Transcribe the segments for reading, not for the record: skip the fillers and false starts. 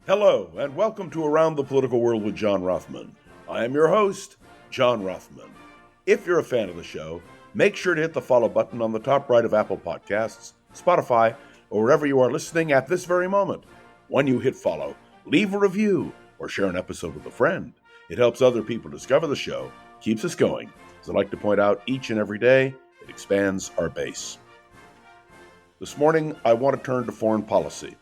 Hello, and welcome to Around the Political World with John Rothman. I am your host, John Rothman. If you're a fan of the show, make sure to hit the follow button on the top right of Apple Podcasts, Spotify, or wherever you are listening at this very moment. When you hit follow, leave a review or share an episode with a friend. It helps other people discover the show, keeps us going. As I like to point out each and every day, it expands our base. This morning, I want to turn to foreign policy.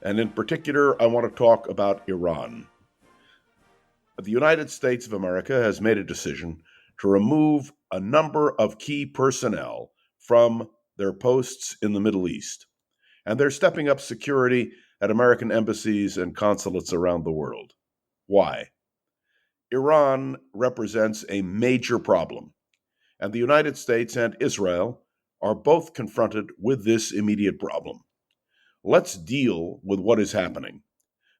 And in particular, I want to talk about Iran. The United States of America has made a decision to remove a number of key personnel from their posts in the Middle East. And they're stepping up security at American embassies and consulates around the world. Why? Iran represents a major problem, and the United States and Israel are both confronted with this immediate problem. Let's deal with what is happening.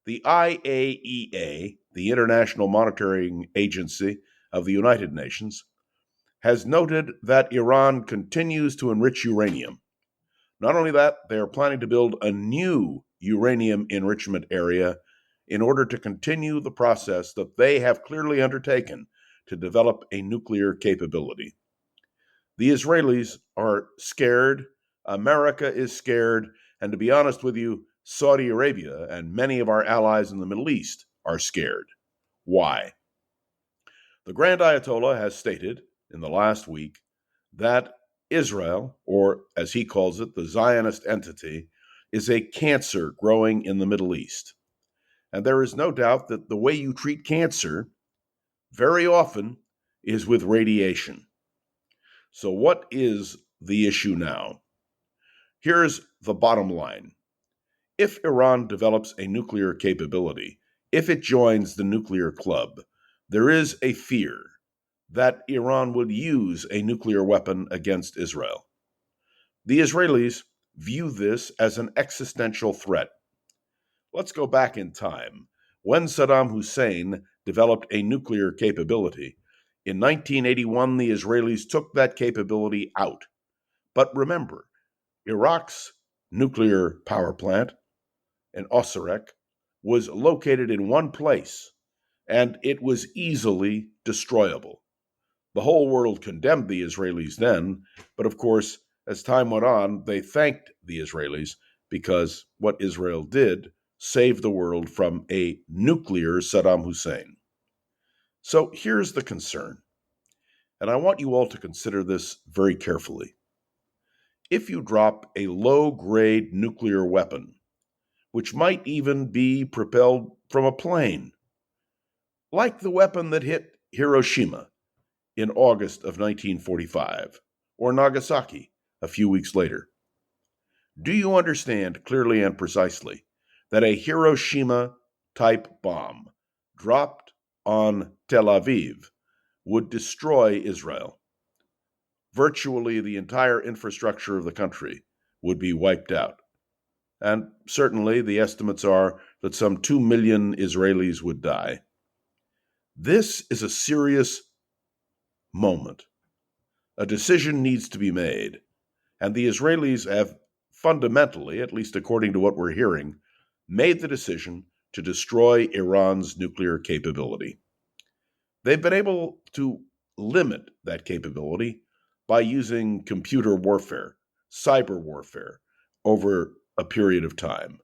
The IAEA, the International Monitoring Agency of the United Nations, has noted that Iran continues to enrich uranium. Not only that, they are planning to build a new uranium enrichment area in order to continue the process that they have clearly undertaken to develop a nuclear capability. The Israelis are scared, America is scared, and to be honest with you, Saudi Arabia and many of our allies in the Middle East are scared. Why? The Grand Ayatollah has stated in the last week that Israel, or as he calls it, the Zionist entity, is a cancer growing in the Middle East. And there is no doubt that the way you treat cancer very often is with radiation. So, what is the issue now? Here's the bottom line. If Iran develops a nuclear capability, if it joins the nuclear club, there is a fear that Iran would use a nuclear weapon against Israel. The Israelis view this as an existential threat. Let's go back in time. When Saddam Hussein developed a nuclear capability, in 1981, the Israelis took that capability out. But remember, Iraq's nuclear power plant in Osirak was located in one place, and it was easily destroyable. The whole world condemned the Israelis then, but of course, as time went on, they thanked the Israelis because what Israel did saved the world from a nuclear Saddam Hussein. So here's the concern, and I want you all to consider this very carefully. If you drop a low-grade nuclear weapon, which might even be propelled from a plane, like the weapon that hit Hiroshima in August of 1945, or Nagasaki a few weeks later. Do you understand clearly and precisely that a Hiroshima-type bomb dropped on Tel Aviv would destroy Israel? Virtually the entire infrastructure of the country would be wiped out. And certainly the estimates are that some 2 million Israelis would die. This is a serious moment. A decision needs to be made, and the Israelis have fundamentally, at least according to what we're hearing, made the decision to destroy Iran's nuclear capability. They've been able to limit that capability by using computer warfare, cyber warfare, over a period of time.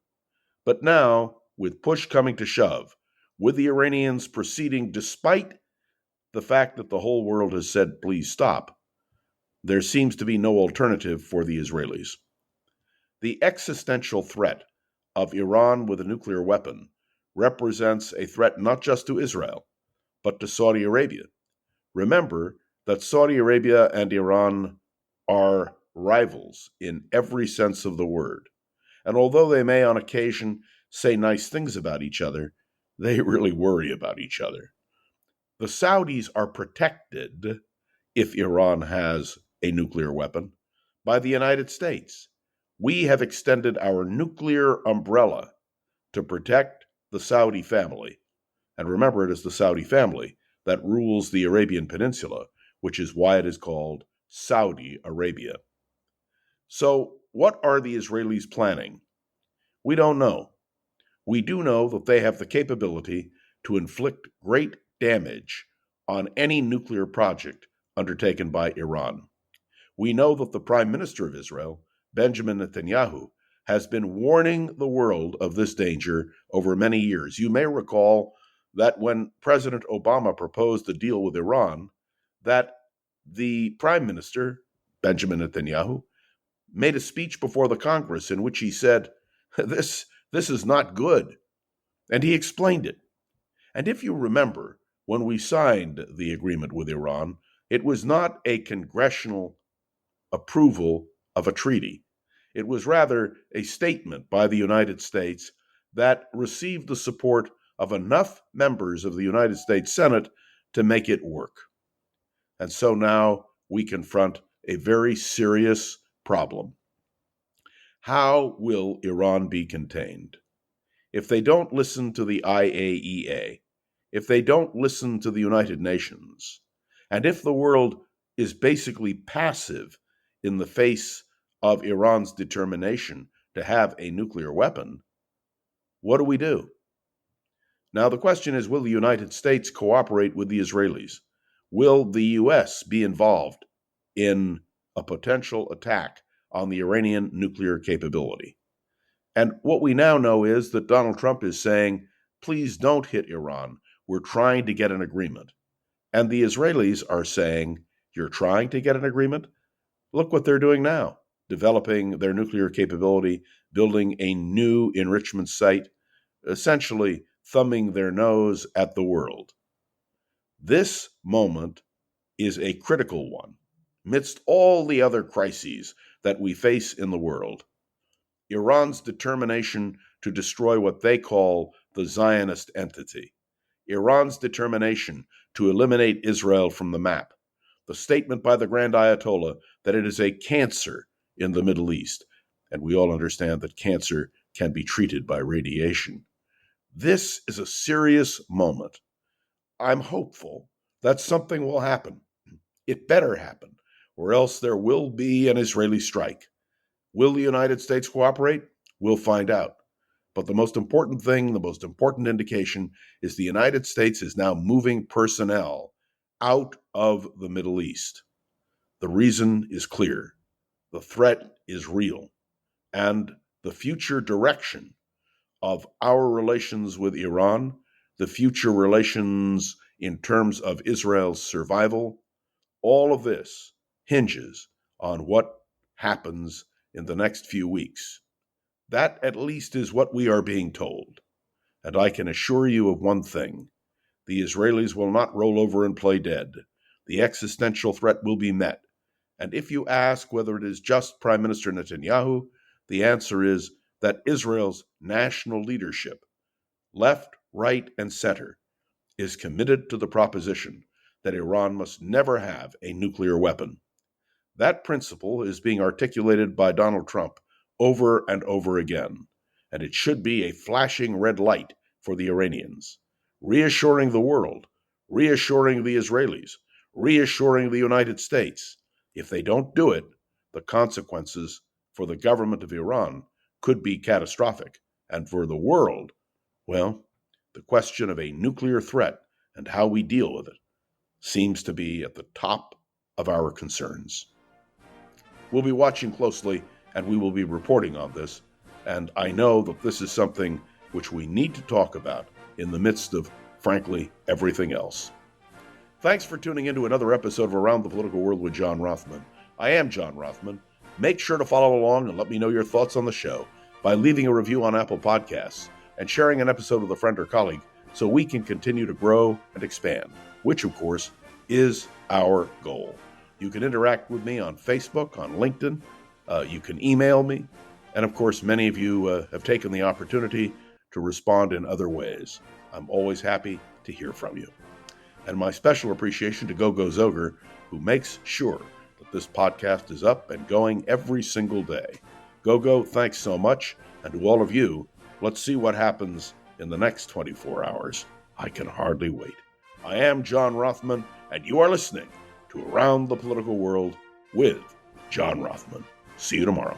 But now, with push coming to shove, with the Iranians proceeding despite the fact that the whole world has said, please stop, there seems to be no alternative for the Israelis. The existential threat of Iran with a nuclear weapon represents a threat not just to Israel, but to Saudi Arabia. Remember that Saudi Arabia and Iran are rivals in every sense of the word. And although they may on occasion say nice things about each other, they really worry about each other. The Saudis are protected, if Iran has a nuclear weapon, by the United States. We have extended our nuclear umbrella to protect the Saudi family. And remember, it is the Saudi family that rules the Arabian Peninsula, which is why it is called Saudi Arabia. So, what are the Israelis planning? We don't know. We do know that they have the capability to inflict great damage on any nuclear project undertaken by Iran. We know that the Prime Minister of Israel, Benjamin Netanyahu, has been warning the world of this danger over many years. You may recall that when President Obama proposed the deal with Iran, that the Prime Minister, Benjamin Netanyahu, made a speech before the Congress in which he said, this is not good. And he explained it. And if you remember, when we signed the agreement with Iran, it was not a congressional approval of a treaty. It was rather a statement by the United States that received the support of enough members of the United States Senate to make it work. And so now we confront a very serious problem. How will Iran be contained? If they don't listen to the IAEA, if they don't listen to the United Nations, and if the world is basically passive in the face of Iran's determination to have a nuclear weapon, what do we do? Now, the question is, will the United States cooperate with the Israelis? Will the U.S. be involved in a potential attack on the Iranian nuclear capability? And what we now know is that Donald Trump is saying, please don't hit Iran. We're trying to get an agreement. And the Israelis are saying, you're trying to get an agreement? Look what they're doing now, developing their nuclear capability, building a new enrichment site, essentially thumbing their nose at the world. This moment is a critical one amidst all the other crises that we face in the world. Iran's determination to destroy what they call the Zionist entity, Iran's determination to eliminate Israel from the map, the statement by the Grand Ayatollah that it is a cancer in the Middle East, and we all understand that cancer can be treated by radiation. This is a serious moment. I'm hopeful that something will happen. It better happen, or else there will be an Israeli strike. Will the United States cooperate? We'll find out. But the most important thing, the most important indication, is the United States is now moving personnel out of the Middle East. The reason is clear. The threat is real. And the future direction of our relations with Iran, the future relations in terms of Israel's survival, all of this hinges on what happens in the next few weeks. That at least is what we are being told. And I can assure you of one thing. The Israelis will not roll over and play dead. The existential threat will be met. And if you ask whether it is just Prime Minister Netanyahu, the answer is that Israel's national leadership, left, right, and center, is committed to the proposition that Iran must never have a nuclear weapon. That principle is being articulated by Donald Trump over and over again, and it should be a flashing red light for the Iranians, reassuring the world, reassuring the Israelis, reassuring the United States. If they don't do it, the consequences for the government of Iran could be catastrophic, and for the world, well, the question of a nuclear threat and how we deal with it seems to be at the top of our concerns. We'll be watching closely, and we will be reporting on this, and I know that this is something which we need to talk about in the midst of, frankly, everything else. Thanks for tuning in to another episode of Around the Political World with John Rothman. I am John Rothman. Make sure to follow along and let me know your thoughts on the show by leaving a review on Apple Podcasts and sharing an episode with a friend or colleague so we can continue to grow and expand, which, of course, is our goal. You can interact with me on Facebook, on LinkedIn. You can email me. And, of course, many of you have taken the opportunity to respond in other ways. I'm always happy to hear from you. And my special appreciation to Gogo Zoger, who makes sure that this podcast is up and going every single day. Gogo, thanks so much. And to all of you, let's see what happens in the next 24 hours. I can hardly wait. I am John Rothman, and you are listening to Around the Political World with John Rothman. See you tomorrow.